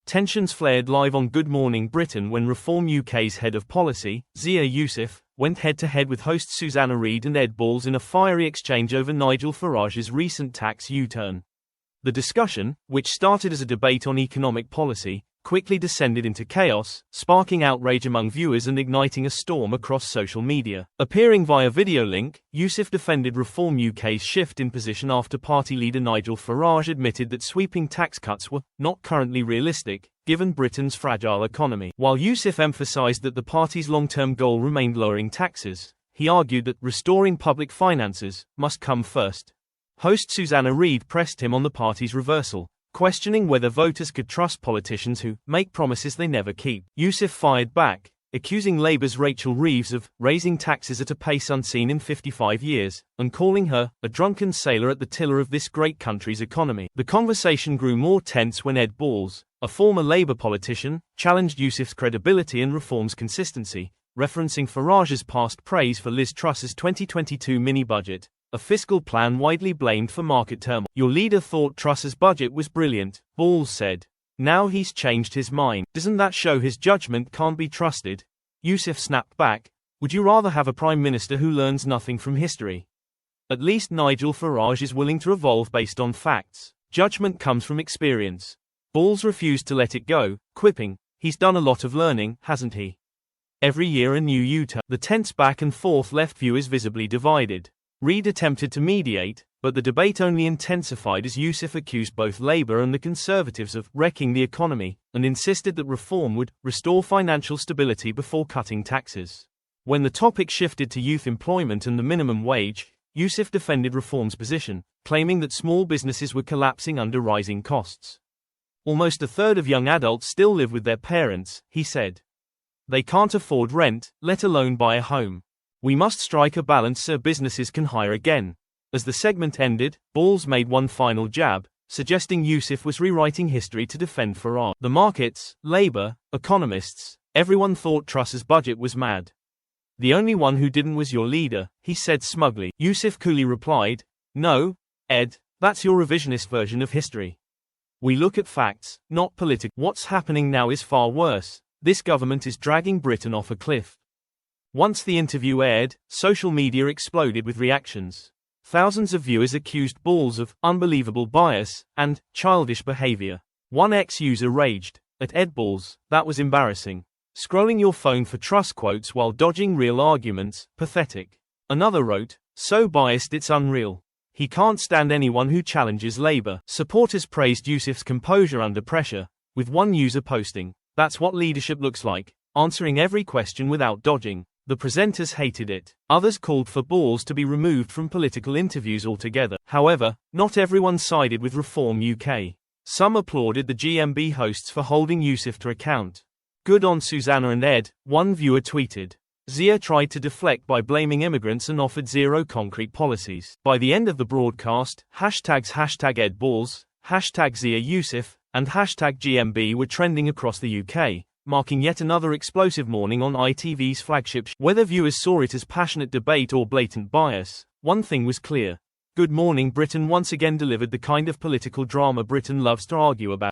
Tensions flared live on Good Morning Britain when Reform UK's head of policy, Zia Yusuf, went head-to-head with hosts Susanna Reid and Ed Balls in a fiery exchange over Nigel Farage's recent tax U-turn. The discussion, which started as a debate on economic policy, quickly descended into chaos, sparking outrage among viewers and igniting a storm across social media. Appearing via video link, Yusuf defended Reform UK's shift in position after party leader Nigel Farage admitted that sweeping tax cuts were not currently realistic, given Britain's fragile economy. While Yusuf emphasised that the party's long-term goal remained lowering taxes, he argued that restoring public finances must come first. Host Susanna Reid pressed him on the party's reversal, questioning whether voters could trust politicians who make promises they never keep. Yusuf fired back, accusing Labour's Rachel Reeves of raising taxes at a pace unseen in 55 years, and calling her a drunken sailor at the tiller of this great country's economy. The conversation grew more tense when Ed Balls, a former Labour politician, challenged Yusuf's credibility and Reform's consistency, referencing Farage's past praise for Liz Truss's 2022 mini-budget, a fiscal plan widely blamed for market turmoil. "Your leader thought Truss's budget was brilliant," Balls said. "Now he's changed his mind. Doesn't that show his judgment can't be trusted?" Yusuf snapped back, "Would you rather have a prime minister who learns nothing from history? At least Nigel Farage is willing to evolve based on facts. Judgment comes from experience." Balls refused to let it go, quipping, "He's done a lot of learning, hasn't he? Every year a new U-turn." The tense back and forth left viewers visibly divided. Reid attempted to mediate, but the debate only intensified as Yusuf accused both Labour and the Conservatives of wrecking the economy, and insisted that Reform would restore financial stability before cutting taxes. When the topic shifted to youth employment and the minimum wage, Yusuf defended Reform's position, claiming that small businesses were collapsing under rising costs. "Almost a third of young adults still live with their parents," he said. "They can't afford rent, let alone buy a home. We must strike a balance so businesses can hire again." As the segment ended, Balls made one final jab, suggesting Yusuf was rewriting history to defend Farage. "The markets, Labour, economists, everyone thought Truss's budget was mad. The only one who didn't was your leader," he said smugly. Yusuf coolly replied, "No, Ed, that's your revisionist version of history. We look at facts, not politics. What's happening now is far worse. This government is dragging Britain off a cliff." Once the interview aired, social media exploded with reactions. Thousands of viewers accused Balls of unbelievable bias and childish behavior. One ex-user raged at Ed Balls, "That was embarrassing. Scrolling your phone for Truss quotes while dodging real arguments, pathetic." Another wrote, "So biased it's unreal. He can't stand anyone who challenges Labour." Supporters praised Yusuf's composure under pressure, with one user posting, "That's what leadership looks like, answering every question without dodging." The presenters hated it. Others called for Balls to be removed from political interviews altogether. However, not everyone sided with Reform UK. Some applauded the GMB hosts for holding Yusuf to account. "Good on Susanna and Ed," one viewer tweeted. Zia tried to deflect by blaming immigrants and offered zero concrete policies. By the end of the broadcast, hashtags #EdBalls, #Zia Yusuf, and #GMB were trending across the UK, marking yet another explosive morning on ITV's flagship show. Whether viewers saw it as passionate debate or blatant bias, one thing was clear. Good Morning Britain once again delivered the kind of political drama Britain loves to argue about.